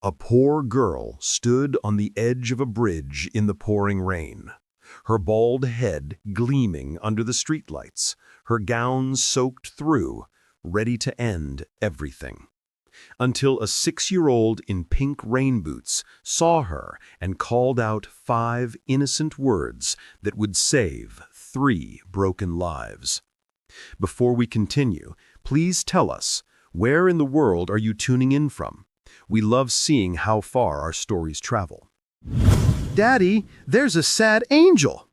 A poor girl stood on the edge of a bridge in the pouring rain, her bald head gleaming under the streetlights, her gown soaked through, ready to end everything. Until a 6-year-old in pink rain boots saw her and called out 5 innocent words that would save 3 broken lives. Before we continue, please tell us, where in the world are you tuning in from? We love seeing how far our stories travel. Daddy, there's a sad angel.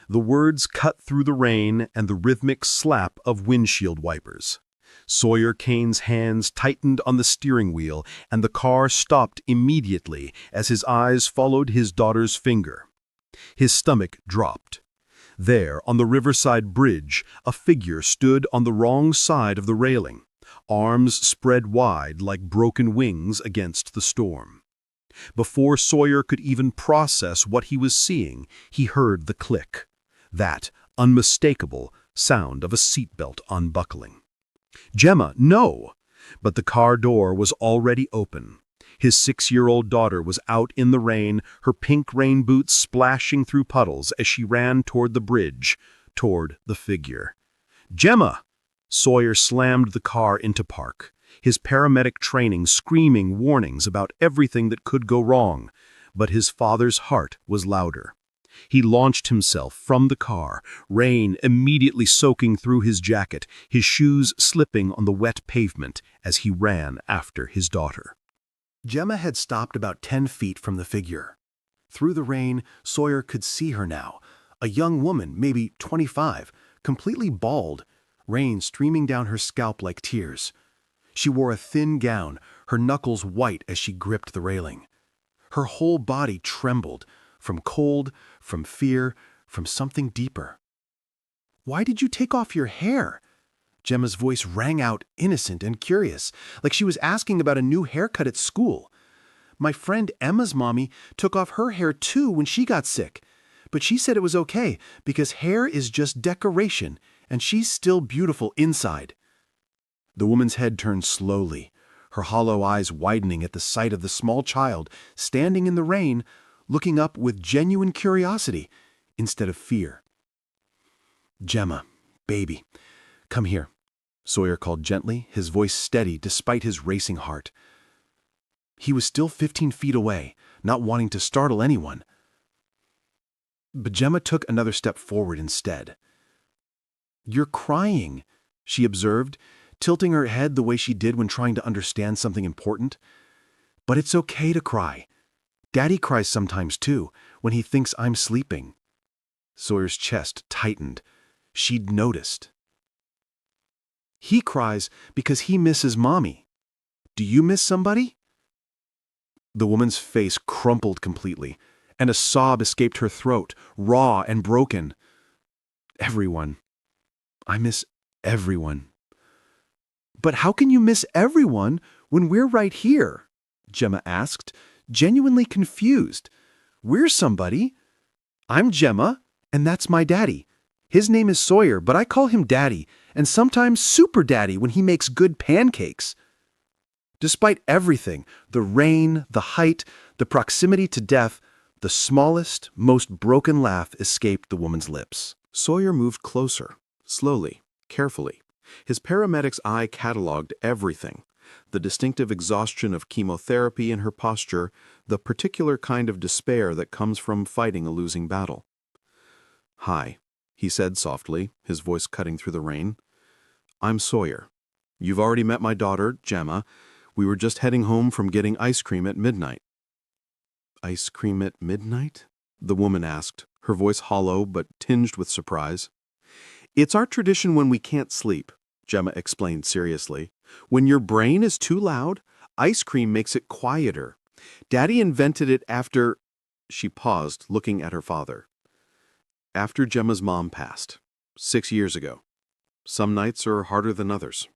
The words cut through the rain and the rhythmic slap of windshield wipers. Sawyer Kane's hands tightened on the steering wheel, and the car stopped immediately as his eyes followed his daughter's finger. His stomach dropped. There, on the riverside bridge, a figure stood on the wrong side of the railing, arms spread wide like broken wings against the storm. Before Sawyer could even process what he was seeing, he heard the click, that unmistakable sound of a seatbelt unbuckling. "Gemma, no!" But the car door was already open. His 6-year-old daughter was out in the rain, her pink rain boots splashing through puddles as she ran toward the bridge, toward the figure. "Gemma!" Sawyer slammed the car into park, his paramedic training screaming warnings about everything that could go wrong, but his father's heart was louder. He launched himself from the car, rain immediately soaking through his jacket, his shoes slipping on the wet pavement as he ran after his daughter. Gemma had stopped about 10 feet from the figure. Through the rain, Sawyer could see her now, a young woman, maybe 25, completely bald, rain streaming down her scalp like tears. She wore a thin gown, her knuckles white as she gripped the railing. Her whole body trembled, from cold, from fear, from something deeper. "Why did you take off your hair?" Gemma's voice rang out, innocent and curious, like she was asking about a new haircut at school. "My friend Emma's mommy took off her hair too when she got sick, but she said it was okay because hair is just decoration and she's still beautiful inside." The woman's head turned slowly, her hollow eyes widening at the sight of the small child standing in the rain, looking up with genuine curiosity instead of fear. "Gemma, baby, come here," Sawyer called gently, his voice steady despite his racing heart. He was still 15 feet away, not wanting to startle anyone. But Gemma took another step forward instead. "You're crying," she observed, tilting her head the way she did when trying to understand something important. "But it's okay to cry. Daddy cries sometimes too, when he thinks I'm sleeping." Sawyer's chest tightened. She'd noticed. "He cries because he misses Mommy. Do you miss somebody?" The woman's face crumpled completely, and a sob escaped her throat, raw and broken. "Everyone. I miss everyone." "But how can you miss everyone when we're right here?" Gemma asked, genuinely confused. "We're somebody. I'm Gemma, and that's my daddy. His name is Sawyer, but I call him Daddy, and sometimes Super Daddy when he makes good pancakes." Despite everything, the rain, the height, the proximity to death, the smallest, most broken laugh escaped the woman's lips. Sawyer moved closer, slowly, carefully. His paramedic's eye cataloged everything. The distinctive exhaustion of chemotherapy in her posture, the particular kind of despair that comes from fighting a losing battle. "Hi," he said softly, his voice cutting through the rain. "I'm Sawyer. You've already met my daughter, Gemma. We were just heading home from getting ice cream at midnight." "Ice cream at midnight?" the woman asked, her voice hollow but tinged with surprise. "It's our tradition when we can't sleep," Gemma explained seriously. "When your brain is too loud, ice cream makes it quieter. Daddy invented it after—" She paused, looking at her father. "After Gemma's mom passed, 6 years ago. Some nights are harder than others."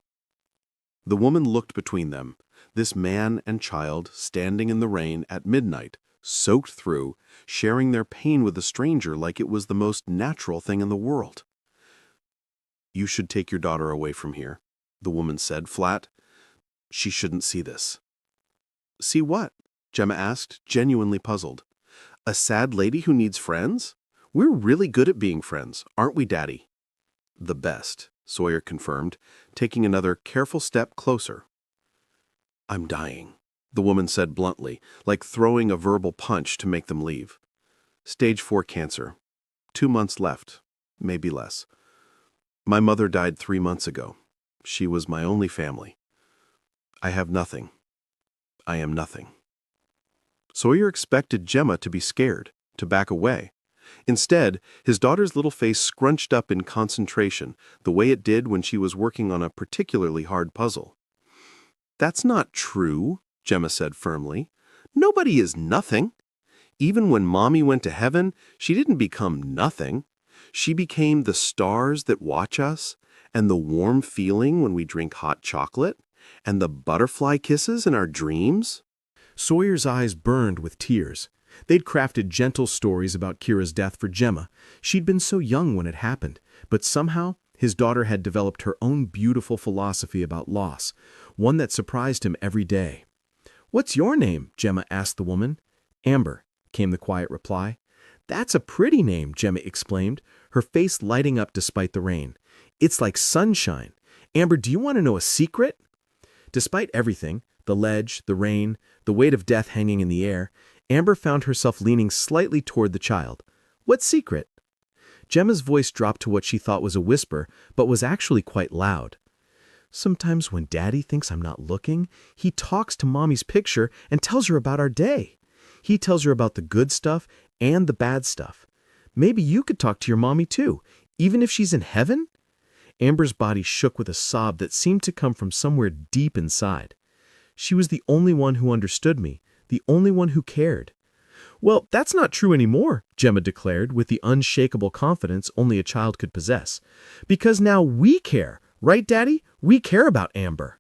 The woman looked between them, this man and child standing in the rain at midnight, soaked through, sharing their pain with a stranger like it was the most natural thing in the world. "You should take your daughter away from here," the woman said, flat. "She shouldn't see this." See what? Gemma asked, genuinely puzzled. A sad lady who needs friends? We're really good at being friends, aren't we, Daddy? The best, Sawyer confirmed, taking another careful step closer. I'm dying, the woman said bluntly, like throwing a verbal punch to make them leave. Stage 4 cancer. 2 months left, maybe less. My mother died 3 months ago. She was my only family. I have nothing. I am nothing. Sawyer expected Gemma to be scared, to back away. Instead, his daughter's little face scrunched up in concentration, the way it did when she was working on a particularly hard puzzle. That's not true, Gemma said firmly. Nobody is nothing. Even when Mommy went to heaven, she didn't become nothing. She became the stars that watch us, and the warm feeling when we drink hot chocolate, and the butterfly kisses in our dreams. Sawyer's eyes burned with tears. They'd crafted gentle stories about Kira's death for Gemma. She'd been so young when it happened, but somehow his daughter had developed her own beautiful philosophy about loss, one that surprised him every day. "What's your name?" Gemma asked the woman. "Amber," came the quiet reply. "That's a pretty name," Gemma exclaimed, her face lighting up despite the rain. "It's like sunshine. Amber, do you want to know a secret?" Despite everything, the ledge, the rain, the weight of death hanging in the air, Amber found herself leaning slightly toward the child. "What secret?" Gemma's voice dropped to what she thought was a whisper, but was actually quite loud. "Sometimes when Daddy thinks I'm not looking, he talks to Mommy's picture and tells her about our day. He tells her about the good stuff and the bad stuff. Maybe you could talk to your Mommy too, even if she's in heaven?" Amber's body shook with a sob that seemed to come from somewhere deep inside. She was the only one who understood me, the only one who cared. "Well, that's not true anymore," Gemma declared with the unshakable confidence only a child could possess. "Because now we care, right, Daddy? We care about Amber."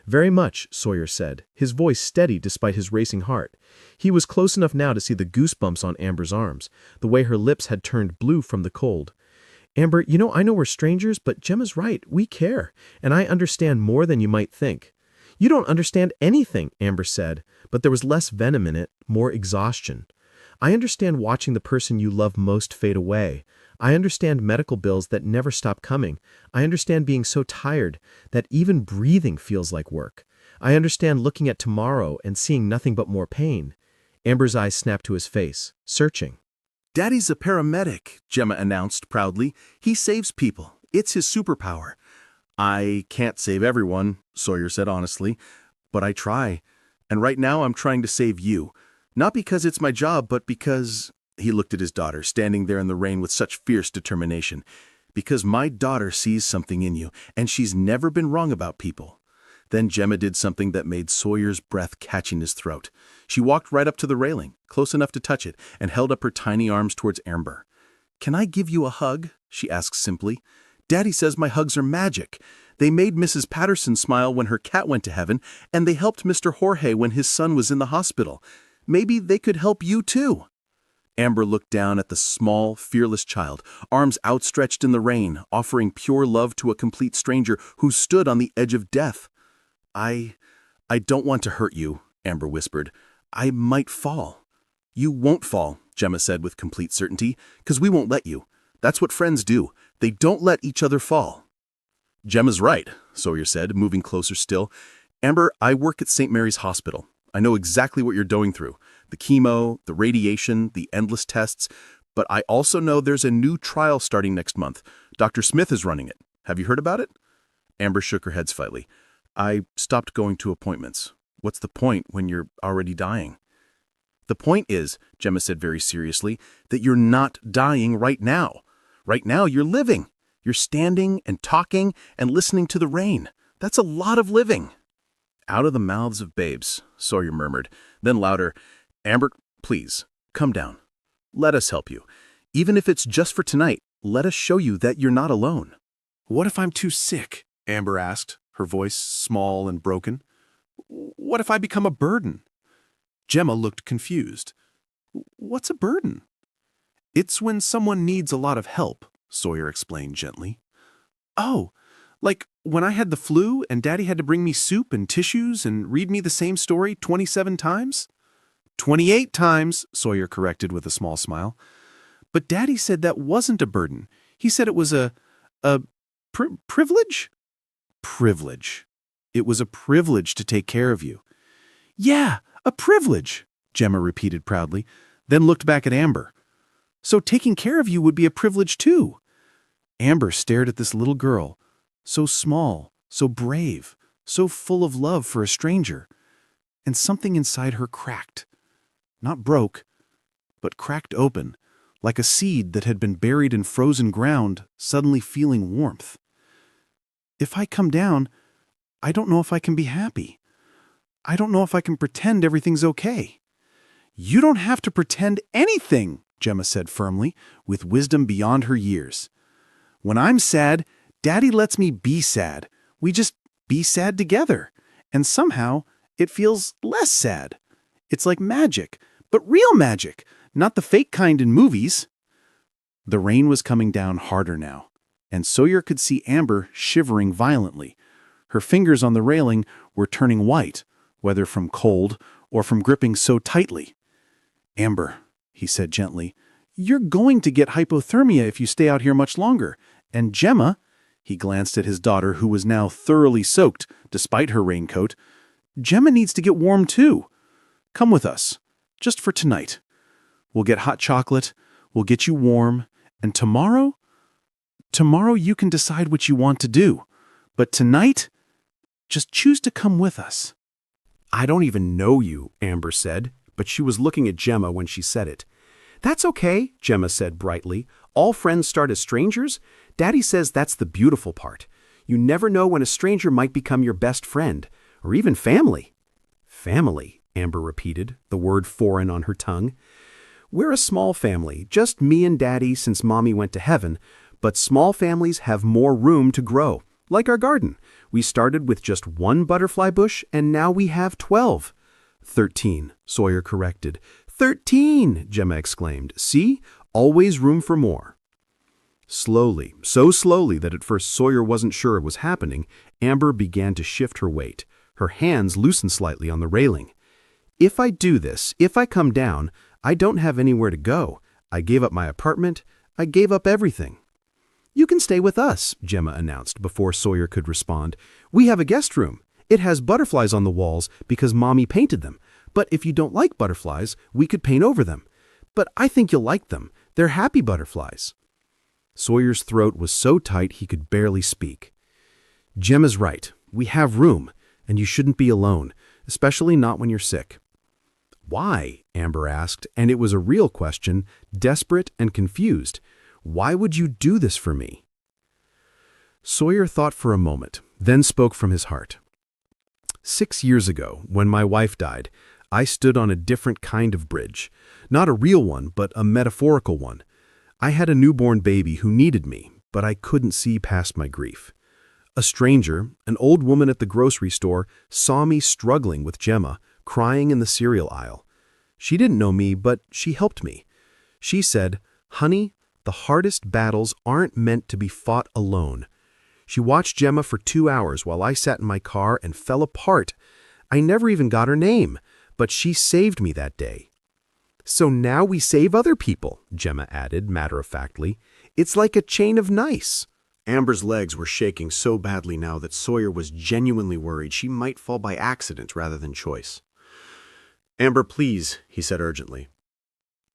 "Very much," Sawyer said, his voice steady despite his racing heart. He was close enough now to see the goosebumps on Amber's arms, the way her lips had turned blue from the cold. "Amber, I know we're strangers, but Gemma's right. We care, and I understand more than you might think." "You don't understand anything," Amber said, but there was less venom in it, more exhaustion. "I understand watching the person you love most fade away. I understand medical bills that never stop coming. I understand being so tired that even breathing feels like work. I understand looking at tomorrow and seeing nothing but more pain." Amber's eyes snapped to his face, searching. Daddy's a paramedic, Gemma announced proudly. He saves people. It's his superpower. I can't save everyone, Sawyer said honestly, but I try. And right now I'm trying to save you. Not because it's my job, but because... He looked at his daughter, standing there in the rain with such fierce determination. Because my daughter sees something in you, and she's never been wrong about people. Then Gemma did something that made Sawyer's breath catch in his throat. She walked right up to the railing, close enough to touch it, and held up her tiny arms towards Amber. "Can I give you a hug?" she asked simply. "Daddy says my hugs are magic. They made Mrs. Patterson smile when her cat went to heaven, and they helped Mr. Jorge when his son was in the hospital. Maybe they could help you too." Amber looked down at the small, fearless child, arms outstretched in the rain, offering pure love to a complete stranger who stood on the edge of death. I don't want to hurt you," Amber whispered. "I might fall." "You won't fall," Gemma said with complete certainty, "'cause we won't let you. That's what friends do. They don't let each other fall." "Gemma's right," Sawyer said, moving closer still. "Amber, I work at St. Mary's Hospital. I know exactly what you're going through. The chemo, the radiation, the endless tests. But I also know there's a new trial starting next month. Dr. Smith is running it. Have you heard about it?" Amber shook her head slightly. "I stopped going to appointments. What's the point when you're already dying?" "The point is," Gemma said very seriously, "that you're not dying right now. Right now, you're living. You're standing and talking and listening to the rain. That's a lot of living." "Out of the mouths of babes," Sawyer murmured. Then louder, "Amber, please, come down. Let us help you. Even if it's just for tonight, let us show you that you're not alone." "What if I'm too sick?" Amber asked, her voice small and broken. "What if I become a burden?" Gemma looked confused. "What's a burden?" "It's when someone needs a lot of help," Sawyer explained gently. "Oh, like when I had the flu and Daddy had to bring me soup and tissues and read me the same story 27 times? 28 times, Sawyer corrected with a small smile. But Daddy said that wasn't a burden. He said it was a privilege? Privilege. It was a privilege to take care of you. Yeah, a privilege, Gemma repeated proudly, then looked back at Amber. So taking care of you would be a privilege too. Amber stared at this little girl, so small, so brave, so full of love for a stranger, and something inside her cracked. Not broke, but cracked open, like a seed that had been buried in frozen ground, suddenly feeling warmth. If I come down, I don't know if I can be happy. I don't know if I can pretend everything's okay. You don't have to pretend anything, Gemma said firmly, with wisdom beyond her years. When I'm sad, Daddy lets me be sad. We just be sad together. And somehow, it feels less sad. It's like magic, but real magic, not the fake kind in movies. The rain was coming down harder now, and Sawyer could see Amber shivering violently. Her fingers on the railing were turning white, whether from cold or from gripping so tightly. Amber, he said gently, you're going to get hypothermia if you stay out here much longer. And Gemma, he glanced at his daughter who was now thoroughly soaked despite her raincoat, Gemma needs to get warm too. Come with us, just for tonight. We'll get hot chocolate, we'll get you warm, and tomorrow you can decide what you want to do. But tonight, just choose to come with us. I don't even know you, Amber said, but she was looking at Gemma when she said it. That's okay, Gemma said brightly. All friends start as strangers. Daddy says that's the beautiful part. You never know when a stranger might become your best friend, or even family. Family, Amber repeated, the word foreign on her tongue. We're a small family, just me and Daddy since Mommy went to heaven, but small families have more room to grow. Like our garden. We started with just one butterfly bush, and now we have 12. 13, Sawyer corrected. 13, Gemma exclaimed. See? Always room for more. Slowly, so slowly that at first Sawyer wasn't sure it was happening, Amber began to shift her weight. Her hands loosened slightly on the railing. If I do this, if I come down, I don't have anywhere to go. I gave up my apartment. I gave up everything. You can stay with us, Gemma announced before Sawyer could respond. We have a guest room. It has butterflies on the walls because Mommy painted them. But if you don't like butterflies, we could paint over them. But I think you'll like them. They're happy butterflies. Sawyer's throat was so tight he could barely speak. Gemma's right. We have room, and you shouldn't be alone, especially not when you're sick. Why? Amber asked, and it was a real question, desperate and confused. Why would you do this for me? Sawyer thought for a moment, then spoke from his heart. 6 years ago, when my wife died, I stood on a different kind of bridge. Not a real one, but a metaphorical one. I had a newborn baby who needed me, but I couldn't see past my grief. A stranger, an old woman at the grocery store, saw me struggling with Gemma, crying in the cereal aisle. She didn't know me, but she helped me. She said, "Honey, the hardest battles aren't meant to be fought alone." She watched Gemma for 2 hours while I sat in my car and fell apart. I never even got her name, but she saved me that day. So now we save other people, Gemma added matter-of-factly. It's like a chain of nice. Amber's legs were shaking so badly now that Sawyer was genuinely worried she might fall by accident rather than choice. Amber, please, he said urgently.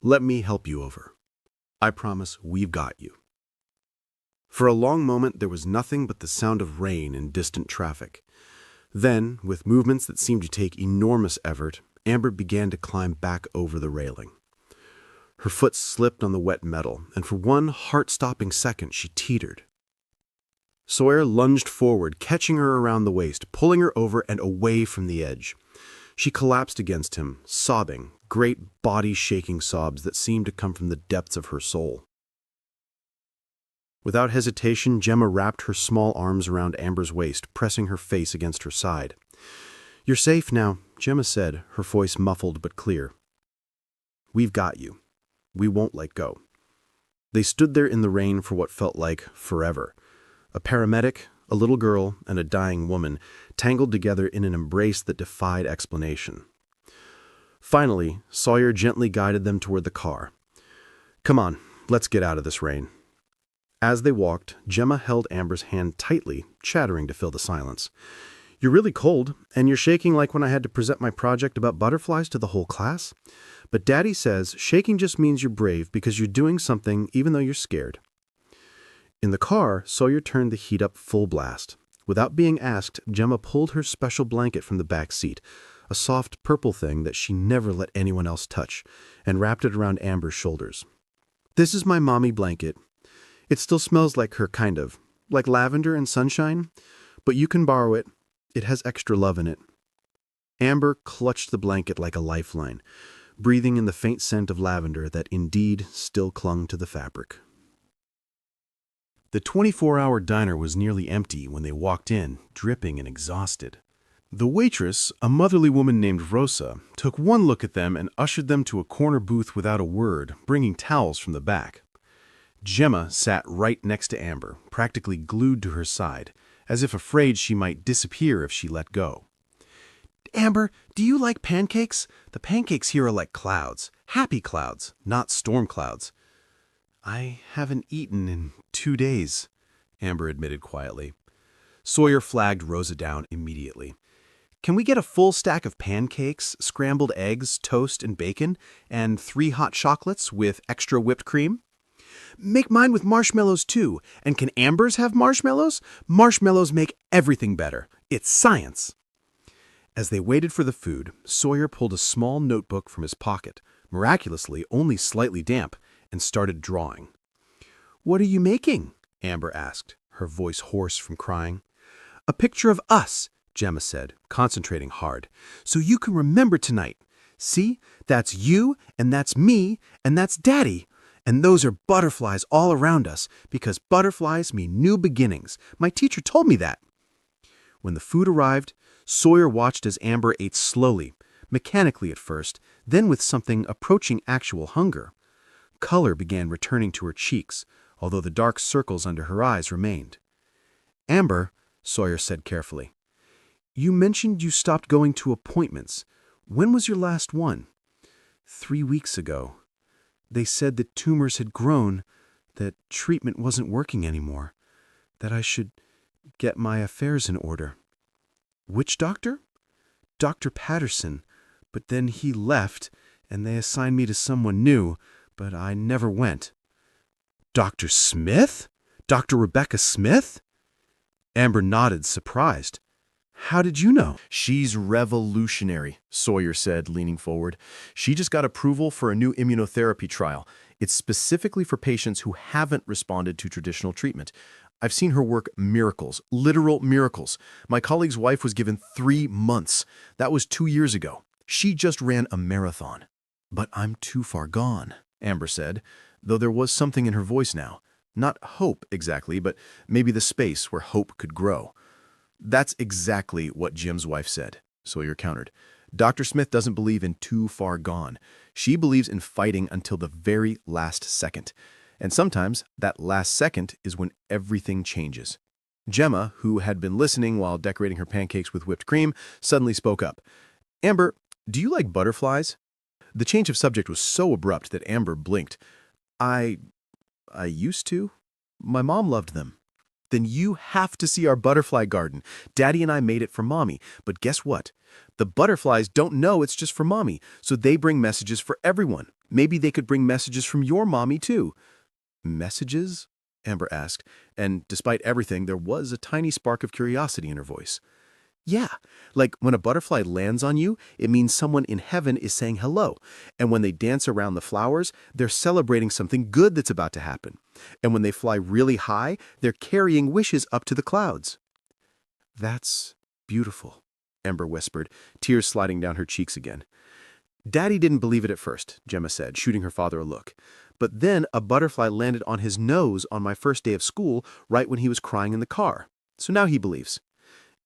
Let me help you over. I promise we've got you. For a long moment there was nothing but the sound of rain and distant traffic. Then, with movements that seemed to take enormous effort, Amber began to climb back over the railing. Her foot slipped on the wet metal, and for one heart-stopping second she teetered. Sawyer lunged forward, catching her around the waist, pulling her over and away from the edge. She collapsed against him, sobbing, great body-shaking sobs that seemed to come from the depths of her soul. Without hesitation, Gemma wrapped her small arms around Amber's waist, pressing her face against her side. You're safe now, Gemma said, her voice muffled but clear. We've got you. We won't let go. They stood there in the rain for what felt like forever. A paramedic, a little girl and a dying woman, tangled together in an embrace that defied explanation. Finally, Sawyer gently guided them toward the car. "Come on, let's get out of this rain." As they walked, Gemma held Amber's hand tightly, chattering to fill the silence. "You're really cold, and you're shaking like when I had to present my project about butterflies to the whole class. But Daddy says shaking just means you're brave because you're doing something even though you're scared." In the car, Sawyer turned the heat up full blast. Without being asked, Gemma pulled her special blanket from the back seat, a soft purple thing that she never let anyone else touch, and wrapped it around Amber's shoulders. "This is my mommy blanket. It still smells like her, kind of, like lavender and sunshine, but you can borrow it. It has extra love in it." Amber clutched the blanket like a lifeline, breathing in the faint scent of lavender that indeed still clung to the fabric. The 24-hour diner was nearly empty when they walked in, dripping and exhausted. The waitress, a motherly woman named Rosa, took one look at them and ushered them to a corner booth without a word, bringing towels from the back. Gemma sat right next to Amber, practically glued to her side, as if afraid she might disappear if she let go. "Amber, do you like pancakes? The pancakes here are like clouds, happy clouds, not storm clouds." "I haven't eaten in 2 days," Amber admitted quietly. Sawyer flagged Rosa down immediately. "Can we get a full stack of pancakes, scrambled eggs, toast, and bacon, and 3 hot chocolates with extra whipped cream?" "Make mine with marshmallows too. And can Amber's have marshmallows? Marshmallows make everything better. It's science." As they waited for the food, Sawyer pulled a small notebook from his pocket, miraculously only slightly damp, and started drawing. "What are you making?" Amber asked, her voice hoarse from crying. "A picture of us," Gemma said, concentrating hard, "so you can remember tonight. See, that's you, and that's me, and that's Daddy. And those are butterflies all around us, because butterflies mean new beginnings. My teacher told me that." When the food arrived, Sawyer watched as Amber ate slowly, mechanically at first, then with something approaching actual hunger. Color began returning to her cheeks, although the dark circles under her eyes remained. "Amber," Sawyer said carefully, "you mentioned you stopped going to appointments. When was your last one?" 3 weeks ago. They said that tumors had grown, that treatment wasn't working anymore, that I should get my affairs in order." "Which doctor?" "Dr. Patterson, but then he left, and they assigned me to someone new, but I never went." "Dr. Smith? Dr. Rebecca Smith?" Amber nodded, surprised. "How did you know?" "She's revolutionary," Sawyer said, leaning forward. "She just got approval for a new immunotherapy trial. It's specifically for patients who haven't responded to traditional treatment. I've seen her work miracles, literal miracles. My colleague's wife was given 3 months. That was 2 years ago. She just ran a marathon." "But I'm too far gone," Amber said, though there was something in her voice now. Not hope exactly, but maybe the space where hope could grow. "That's exactly what Jim's wife said," Sawyer countered. "Dr. Smith doesn't believe in too far gone. She believes in fighting until the very last second. And sometimes that last second is when everything changes." Gemma, who had been listening while decorating her pancakes with whipped cream, suddenly spoke up. "Amber, do you like butterflies?" The change of subject was so abrupt that Amber blinked. I used to. My mom loved them." "Then you have to see our butterfly garden. Daddy and I made it for Mommy. But guess what? The butterflies don't know it's just for Mommy, so they bring messages for everyone. Maybe they could bring messages from your mommy, too." "Messages?" Amber asked, and despite everything, there was a tiny spark of curiosity in her voice. "Yeah, like when a butterfly lands on you, it means someone in heaven is saying hello. And when they dance around the flowers, they're celebrating something good that's about to happen. And when they fly really high, they're carrying wishes up to the clouds." "That's beautiful," Amber whispered, tears sliding down her cheeks again. "Daddy didn't believe it at first," Gemma said, shooting her father a look. "But then a butterfly landed on his nose on my first day of school, right when he was crying in the car. So now he believes."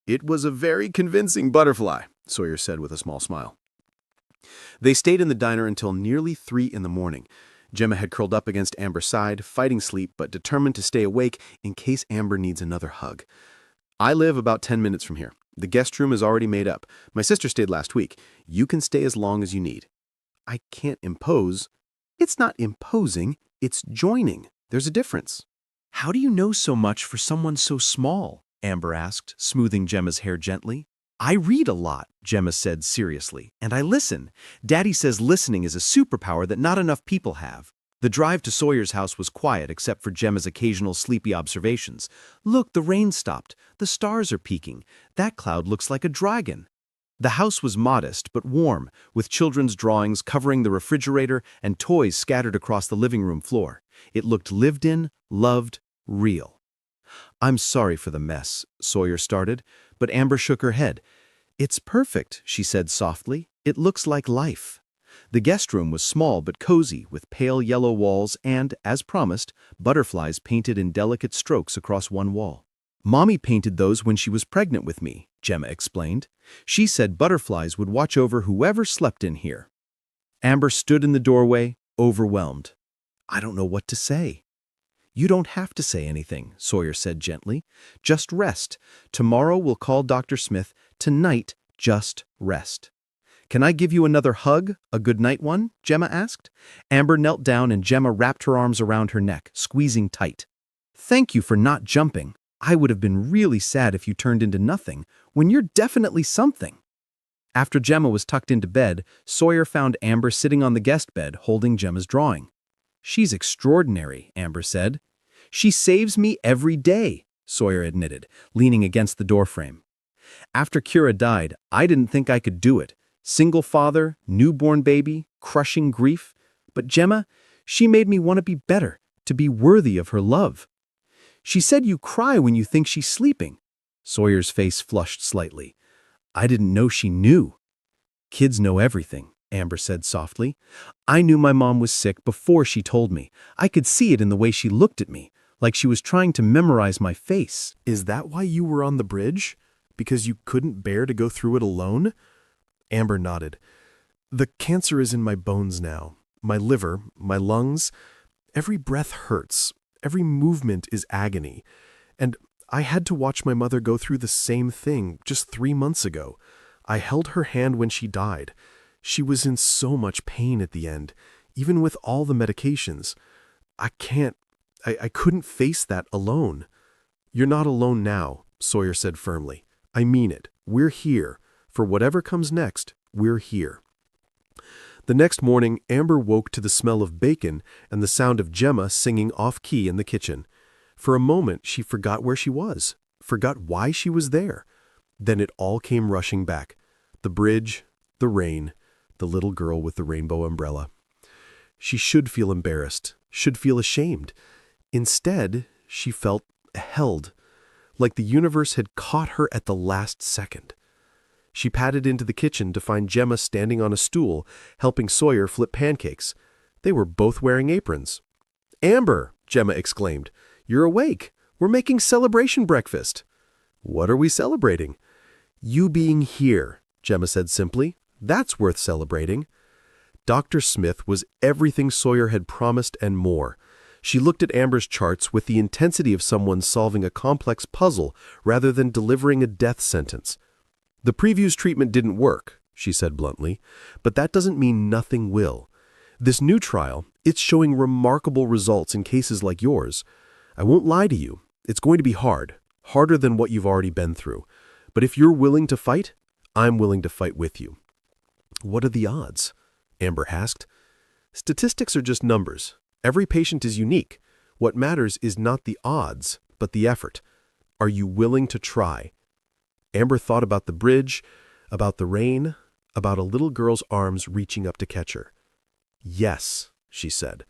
"It was a very convincing butterfly," Sawyer said with a small smile. They stayed in the diner until nearly 3 in the morning. Gemma had curled up against Amber's side, fighting sleep but determined to stay awake in case Amber needs another hug. I live about 10 minutes from here. The guest room is already made up. My sister stayed last week. You can stay as long as you need. I can't impose. It's not imposing, it's joining. There's a difference. How do you know so much for someone so small? Amber asked, smoothing Gemma's hair gently. I read a lot, Gemma said seriously, and I listen. Daddy says listening is a superpower that not enough people have. The drive to Sawyer's house was quiet except for Gemma's occasional sleepy observations. Look, the rain stopped. The stars are peeking. That cloud looks like a dragon. The house was modest but warm, with children's drawings covering the refrigerator and toys scattered across the living room floor. It looked lived in, loved, real. I'm sorry for the mess, Sawyer started, but Amber shook her head. It's perfect, she said softly. It looks like life. The guest room was small but cozy, with pale yellow walls and, as promised, butterflies painted in delicate strokes across one wall. Mommy painted those when she was pregnant with me, Gemma explained. She said butterflies would watch over whoever slept in here. Amber stood in the doorway, overwhelmed. I don't know what to say. You don't have to say anything, Sawyer said gently. Just rest. Tomorrow we'll call Dr. Smith. Tonight, just rest. Can I give you another hug, a good-night one? Gemma asked. Amber knelt down and Gemma wrapped her arms around her neck, squeezing tight. Thank you for not jumping. I would have been really sad if you turned into nothing, when you're definitely something. After Gemma was tucked into bed, Sawyer found Amber sitting on the guest bed, holding Gemma's drawing. She's extraordinary, Amber said. She saves me every day, Sawyer admitted, leaning against the doorframe. After Kira died, I didn't think I could do it. Single father, newborn baby, crushing grief. But Gemma, she made me want to be better, to be worthy of her love. She said you cry when you think she's sleeping. Sawyer's face flushed slightly. I didn't know she knew. Kids know everything, Amber said softly. I knew my mom was sick before she told me. I could see it in the way she looked at me, like she was trying to memorize my face. Is that why you were on the bridge? Because you couldn't bear to go through it alone? Amber nodded. The cancer is in my bones now. My liver, my lungs. Every breath hurts. Every movement is agony. And I had to watch my mother go through the same thing just 3 months ago. I held her hand when she died. She was in so much pain at the end, even with all the medications. I couldn't face that alone. You're not alone now, Sawyer said firmly. I mean it. We're here. For whatever comes next, we're here. The next morning, Amber woke to the smell of bacon and the sound of Gemma singing off-key in the kitchen. For a moment, she forgot where she was, forgot why she was there. Then it all came rushing back. The bridge, the rain, the little girl with the rainbow umbrella. She should feel embarrassed, should feel ashamed. Instead, she felt held, like the universe had caught her at the last second. She padded into the kitchen to find Gemma standing on a stool, helping Sawyer flip pancakes. They were both wearing aprons. Amber, Gemma exclaimed, you're awake. We're making celebration breakfast. What are we celebrating? You being here, Gemma said simply. That's worth celebrating. Dr. Smith was everything Sawyer had promised and more. She looked at Amber's charts with the intensity of someone solving a complex puzzle rather than delivering a death sentence. The previous treatment didn't work, she said bluntly, but that doesn't mean nothing will. This new trial, it's showing remarkable results in cases like yours. I won't lie to you. It's going to be hard, harder than what you've already been through. But if you're willing to fight, I'm willing to fight with you. What are the odds? Amber asked. Statistics are just numbers. Every patient is unique. What matters is not the odds, but the effort. Are you willing to try? Amber thought about the bridge, about the rain, about a little girl's arms reaching up to catch her. Yes, she said,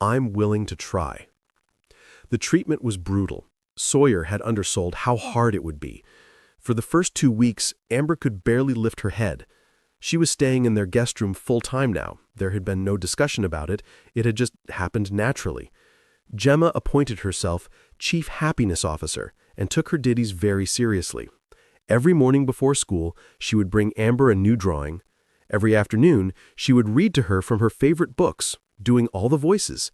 I'm willing to try. The treatment was brutal. Sawyer had undersold how hard it would be. For the first 2 weeks, Amber could barely lift her head. She was staying in their guest room full-time now. There had been no discussion about it. It had just happened naturally. Gemma appointed herself Chief Happiness Officer and took her duties very seriously. Every morning before school, she would bring Amber a new drawing. Every afternoon, she would read to her from her favorite books, doing all the voices.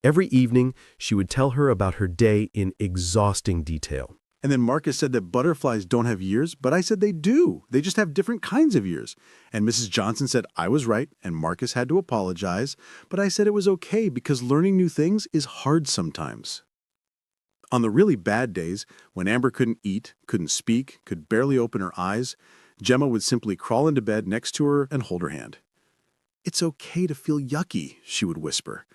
Every evening, she would tell her about her day in exhausting detail. And then Marcus said that butterflies don't have ears, but I said they do. They just have different kinds of ears. And Mrs. Johnson said I was right, and Marcus had to apologize, but I said it was okay because learning new things is hard sometimes. On the really bad days, when Amber couldn't eat, couldn't speak, could barely open her eyes, Gemma would simply crawl into bed next to her and hold her hand. "It's okay to feel yucky," she would whisper.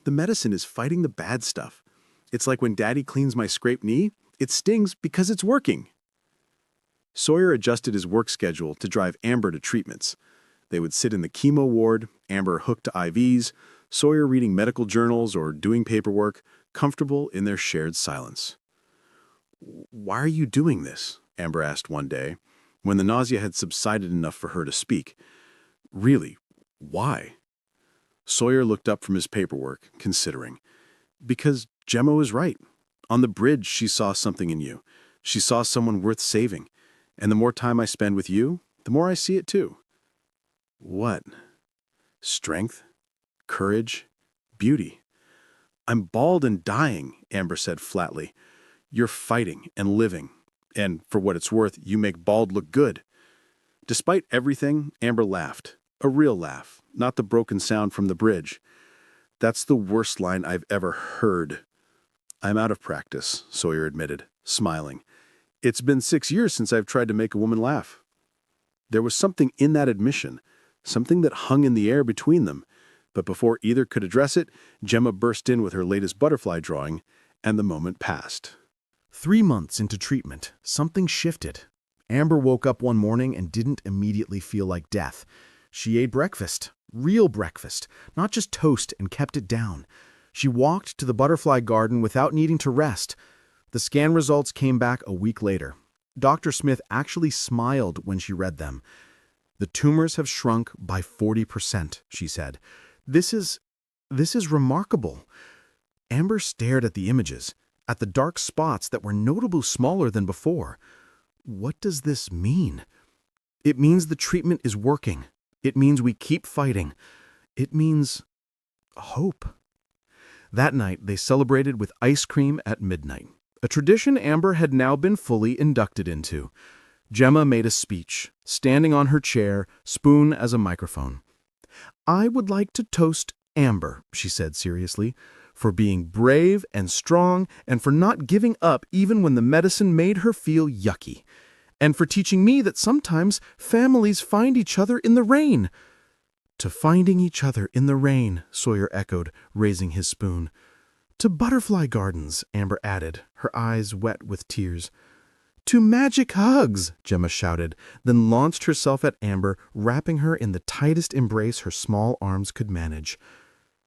"The medicine is fighting the bad stuff. It's like when Daddy cleans my scraped knee, it stings because it's working." Sawyer adjusted his work schedule to drive Amber to treatments. They would sit in the chemo ward, Amber hooked to IVs, Sawyer reading medical journals or doing paperwork, comfortable in their shared silence. "Why are you doing this?" Amber asked one day, when the nausea had subsided enough for her to speak. "Really, why?" Sawyer looked up from his paperwork, considering. "Because Gemma was right. On the bridge, she saw something in you. She saw someone worth saving. And the more time I spend with you, the more I see it too." "What?" "Strength, courage, beauty." "I'm bald and dying," Amber said flatly. "You're fighting and living. And for what it's worth, you make bald look good." Despite everything, Amber laughed. A real laugh, not the broken sound from the bridge. "That's the worst line I've ever heard." "I'm out of practice," Sawyer admitted, smiling. "It's been 6 years since I've tried to make a woman laugh." There was something in that admission, something that hung in the air between them. But before either could address it, Gemma burst in with her latest butterfly drawing, and the moment passed. 3 months into treatment, something shifted. Amber woke up one morning and didn't immediately feel like death. She ate breakfast, real breakfast, not just toast, and kept it down. She walked to the butterfly garden without needing to rest. The scan results came back a week later. Dr. Smith actually smiled when she read them. "The tumors have shrunk by 40%, she said. This is remarkable." Amber stared at the images, at the dark spots that were notably smaller than before. What does this mean? It means the treatment is working. It means we keep fighting. It means hope. That night, they celebrated with ice cream at midnight, a tradition Amber had now been fully inducted into. Gemma made a speech, standing on her chair, spoon as a microphone. "I would like to toast Amber," she said seriously, "for being brave and strong and for not giving up even when the medicine made her feel yucky, and for teaching me that sometimes families find each other in the rain." "To finding each other in the rain," Sawyer echoed, raising his spoon. "To butterfly gardens," Amber added, her eyes wet with tears. "To magic hugs," Gemma shouted, then launched herself at Amber, wrapping her in the tightest embrace her small arms could manage.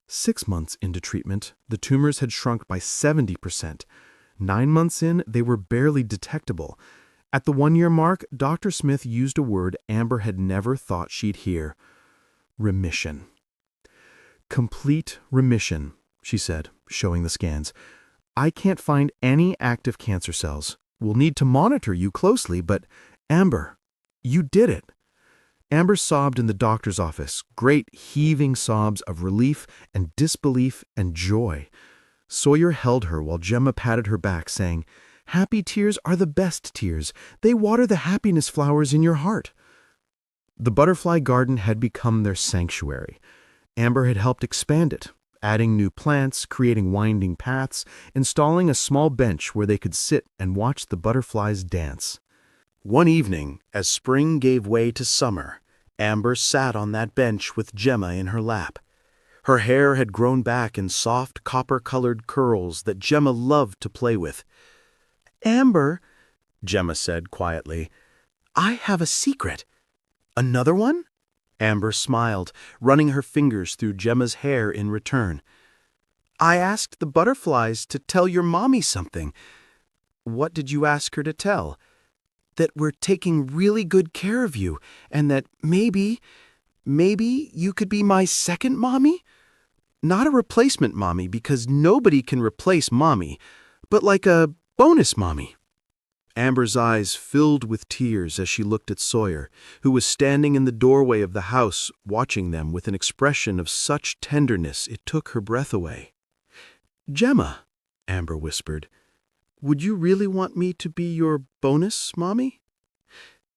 6 months into treatment, the tumors had shrunk by 70%. 9 months in, they were barely detectable. At the 1-year mark, Dr. Smith used a word Amber had never thought she'd hear. Remission. "Complete remission," she said, showing the scans. "I can't find any active cancer cells. We'll need to monitor you closely, but Amber, you did it." Amber sobbed in the doctor's office, great heaving sobs of relief and disbelief and joy. Sawyer held her while Gemma patted her back, saying, "Happy tears are the best tears. They water the happiness flowers in your heart." The butterfly garden had become their sanctuary. Amber had helped expand it, adding new plants, creating winding paths, installing a small bench where they could sit and watch the butterflies dance. One evening, as spring gave way to summer, Amber sat on that bench with Gemma in her lap. Her hair had grown back in soft, copper-colored curls that Gemma loved to play with. "Amber," Gemma said quietly, "I have a secret." "Another one?" Amber smiled, running her fingers through Gemma's hair in return. "I asked the butterflies to tell your mommy something." "What did you ask her to tell?" "That we're taking really good care of you, and that maybe you could be my second mommy? Not a replacement mommy, because nobody can replace mommy, but like a bonus mommy." Amber's eyes filled with tears as she looked at Sawyer, who was standing in the doorway of the house watching them with an expression of such tenderness it took her breath away. "Gemma," Amber whispered, Would you really want me to be your bonus, Mommy?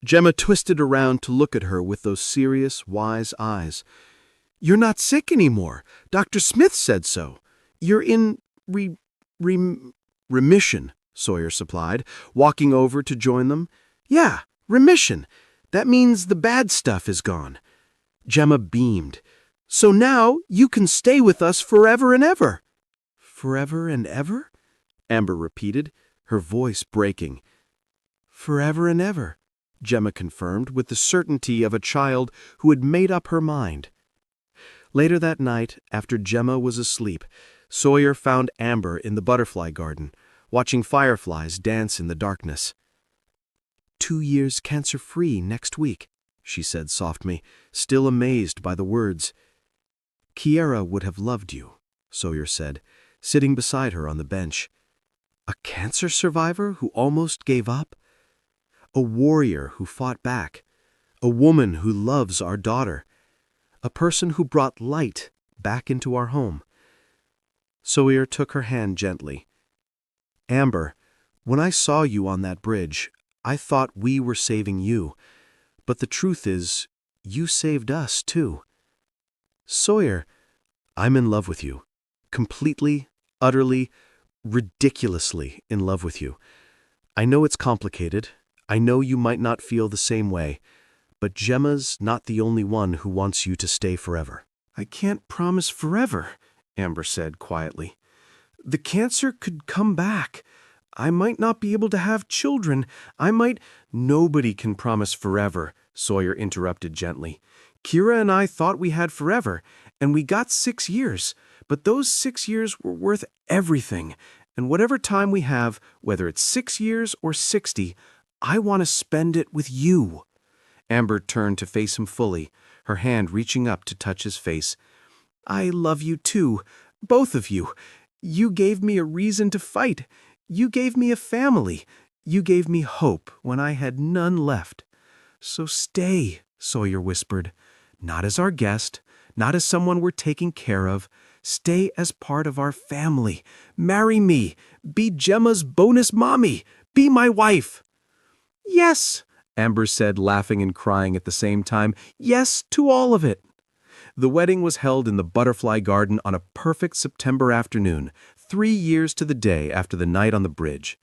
Gemma twisted around to look at her with those serious, wise eyes. You're not sick anymore. Dr. Smith said so. You're in remission, Sawyer supplied, walking over to join them. Yeah, remission. That means the bad stuff is gone. Gemma beamed. So now you can stay with us forever and ever. Forever and ever? Amber repeated, her voice breaking. Forever and ever, Gemma confirmed with the certainty of a child who had made up her mind. Later that night, after Gemma was asleep, Sawyer found Amber in the butterfly garden, watching fireflies dance in the darkness. 2 years cancer-free next week, she said softly, still amazed by the words. Kiera would have loved you, Sawyer said, sitting beside her on the bench. A cancer survivor who almost gave up? A warrior who fought back? A woman who loves our daughter? A person who brought light back into our home? Sawyer took her hand gently. Amber, when I saw you on that bridge, I thought we were saving you. But the truth is, you saved us too. Sawyer, I'm in love with you. Completely, utterly, ridiculously in love with you. I know it's complicated. I know you might not feel the same way. But Gemma's not the only one who wants you to stay forever. I can't promise forever, Amber said quietly. The cancer could come back. I might not be able to have children. Nobody can promise forever, Sawyer interrupted gently. Kira and I thought we had forever, and we got 6 years. But those 6 years were worth everything. And whatever time we have, whether it's 6 years or 60, I want to spend it with you. Amber turned to face him fully, her hand reaching up to touch his face. I love you too, both of you. You gave me a reason to fight. You gave me a family. You gave me hope when I had none left. So stay, Sawyer whispered. Not as our guest, not as someone we're taking care of. Stay as part of our family. Marry me. Be Gemma's bonus mommy. Be my wife. Yes, Amber said, laughing and crying at the same time. Yes to all of it. The wedding was held in the butterfly garden on a perfect September afternoon, 3 years to the day after the night on the bridge.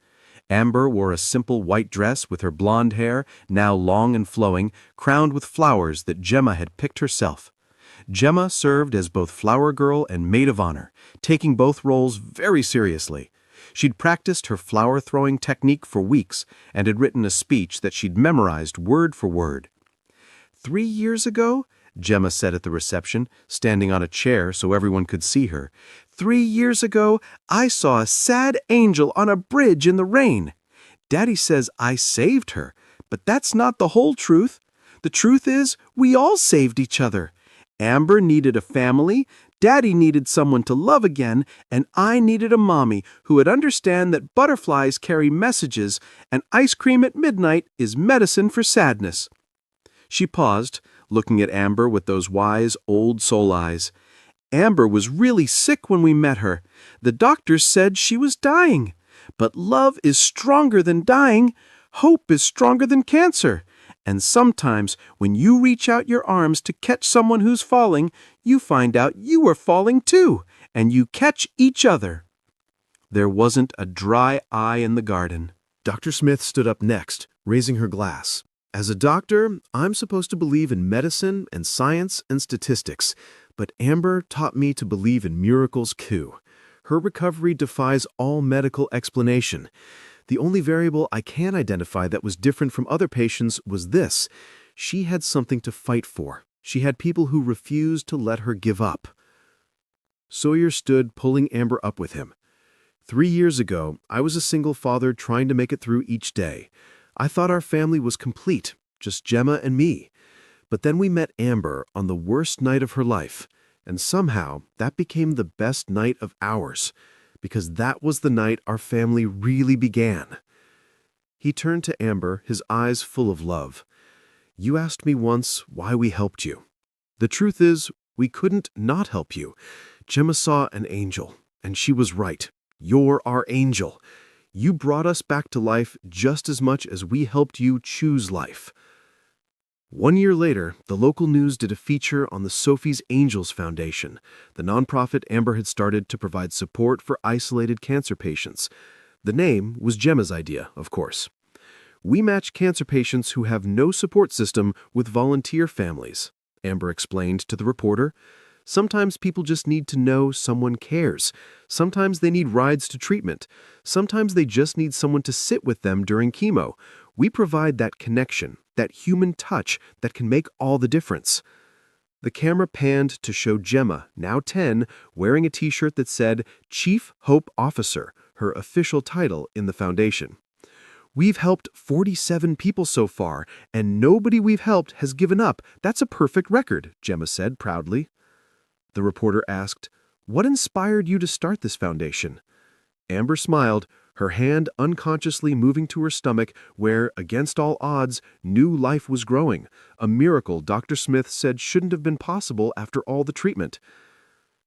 Amber wore a simple white dress with her blonde hair, now long and flowing, crowned with flowers that Gemma had picked herself. Gemma served as both flower girl and maid of honor, taking both roles very seriously. She'd practiced her flower-throwing technique for weeks and had written a speech that she'd memorized word for word. 3 years ago, Gemma said at the reception, standing on a chair so everyone could see her, 3 years ago, I saw a sad angel on a bridge in the rain. Daddy says I saved her, but that's not the whole truth. The truth is, we all saved each other. Amber needed a family, Daddy needed someone to love again, and I needed a mommy who would understand that butterflies carry messages and ice cream at midnight is medicine for sadness. She paused, looking at Amber with those wise, old soul eyes. Amber was really sick when we met her. The doctors said she was dying. But love is stronger than dying. Hope is stronger than cancer. And sometimes, when you reach out your arms to catch someone who's falling, you find out you are falling too, and you catch each other. There wasn't a dry eye in the garden. Dr. Smith stood up next, raising her glass. As a doctor, I'm supposed to believe in medicine and science and statistics, but Amber taught me to believe in miracles too. Her recovery defies all medical explanation. The only variable I can identify that was different from other patients was this. She had something to fight for. She had people who refused to let her give up. Sawyer stood, pulling Amber up with him. 3 years ago, I was a single father trying to make it through each day. I thought our family was complete, just Gemma and me. But then we met Amber on the worst night of her life, and somehow that became the best night of ours, because that was the night our family really began. He turned to Amber, his eyes full of love. You asked me once why we helped you. The truth is, we couldn't not help you. Gemma saw an angel, and she was right. You're our angel. You brought us back to life just as much as we helped you choose life." 1 year later, the local news did a feature on the Sophie's Angels Foundation, the nonprofit Amber had started to provide support for isolated cancer patients. The name was Gemma's idea, of course. "We match cancer patients who have no support system with volunteer families," Amber explained to the reporter. "Sometimes people just need to know someone cares. Sometimes they need rides to treatment. Sometimes they just need someone to sit with them during chemo. We provide that connection, that human touch that can make all the difference." The camera panned to show Gemma, now 10, wearing a t-shirt that said Chief Hope Officer, her official title in the foundation. "We've helped 47 people so far, and nobody we've helped has given up. That's a perfect record," Gemma said proudly. The reporter asked, "What inspired you to start this foundation?" Amber smiled, her hand unconsciously moving to her stomach where, against all odds, new life was growing, a miracle Dr. Smith said shouldn't have been possible after all the treatment.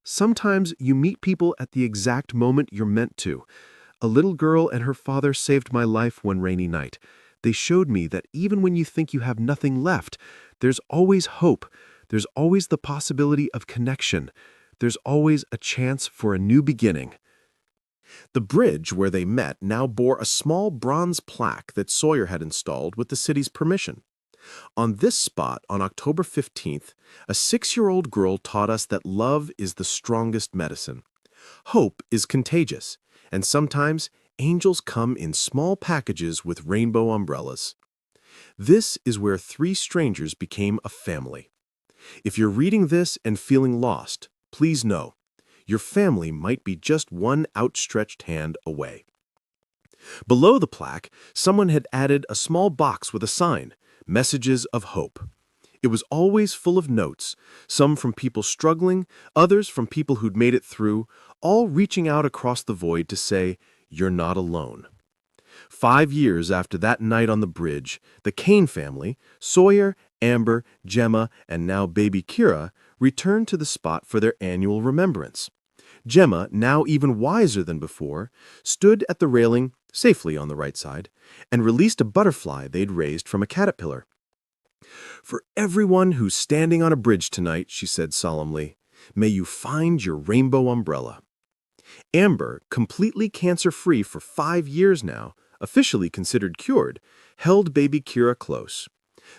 "Sometimes you meet people at the exact moment you're meant to. A little girl and her father saved my life one rainy night. They showed me that even when you think you have nothing left, there's always hope. There's always the possibility of connection. There's always a chance for a new beginning." The bridge where they met now bore a small bronze plaque that Sawyer had installed with the city's permission. On this spot, on October 15th, a 6-year-old girl taught us that love is the strongest medicine. Hope is contagious, and sometimes angels come in small packages with rainbow umbrellas. This is where 3 strangers became a family. If you're reading this and feeling lost, please know, your family might be just one outstretched hand away. Below the plaque, someone had added a small box with a sign, Messages of Hope. It was always full of notes, some from people struggling, others from people who'd made it through, all reaching out across the void to say, "You're not alone." 5 years after that night on the bridge, the Kane family, Sawyer, Amber, Gemma, and now baby Kira, returned to the spot for their annual remembrance. Gemma, now even wiser than before, stood at the railing, safely on the right side, and released a butterfly they'd raised from a caterpillar. "For everyone who's standing on a bridge tonight," she said solemnly, "may you find your rainbow umbrella." Amber, completely cancer-free for 5 years now, officially considered cured, held baby Kira close.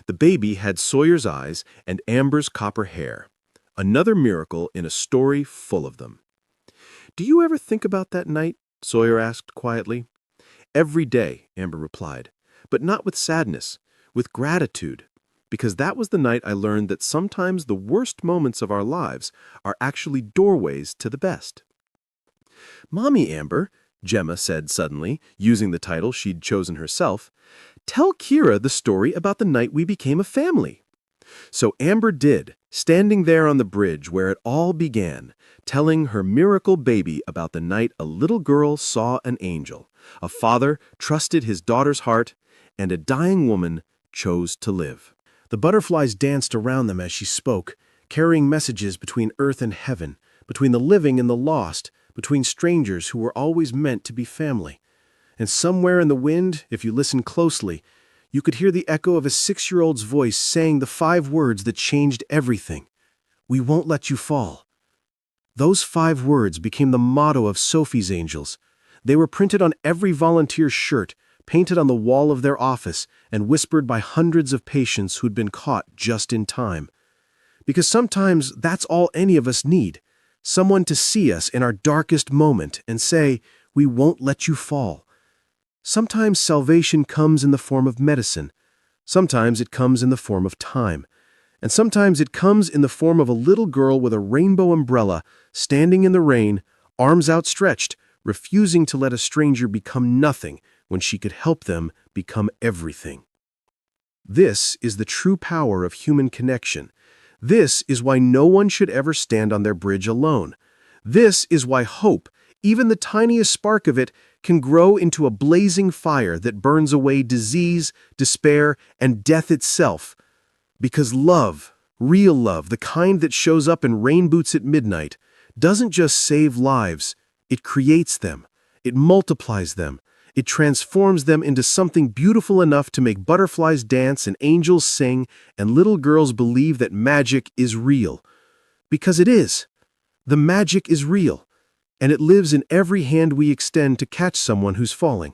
The baby had Sawyer's eyes and Amber's copper hair. Another miracle in a story full of them. "Do you ever think about that night?" Sawyer asked quietly. "Every day," Amber replied, "but not with sadness, with gratitude, because that was the night I learned that sometimes the worst moments of our lives are actually doorways to the best." "Mommy Amber," Gemma said suddenly, using the title she'd chosen herself, "tell Kira the story about the night we became a family." So Amber did, standing there on the bridge where it all began, telling her miracle baby about the night a little girl saw an angel, a father trusted his daughter's heart, and a dying woman chose to live. The butterflies danced around them as she spoke, carrying messages between earth and heaven, between the living and the lost, between strangers who were always meant to be family. And somewhere in the wind, if you listen closely, you could hear the echo of a 6-year-old's voice saying the 5 words that changed everything. "We won't let you fall." Those 5 words became the motto of Sophie's Angels. They were printed on every volunteer's shirt, painted on the wall of their office, and whispered by hundreds of patients who'd been caught just in time. Because sometimes that's all any of us need, someone to see us in our darkest moment and say, "We won't let you fall." Sometimes salvation comes in the form of medicine. Sometimes it comes in the form of time. And sometimes it comes in the form of a little girl with a rainbow umbrella, standing in the rain, arms outstretched, refusing to let a stranger become nothing when she could help them become everything. This is the true power of human connection. This is why no one should ever stand on their bridge alone. This is why hope, even the tiniest spark of it, can grow into a blazing fire that burns away disease, despair, and death itself. Because love, real love, the kind that shows up in rain boots at midnight, doesn't just save lives, it creates them, it multiplies them, It transforms them into something beautiful enough to make butterflies dance and angels sing and little girls believe that magic is real. Because it is. The magic is real, and it lives in every hand we extend to catch someone who's falling.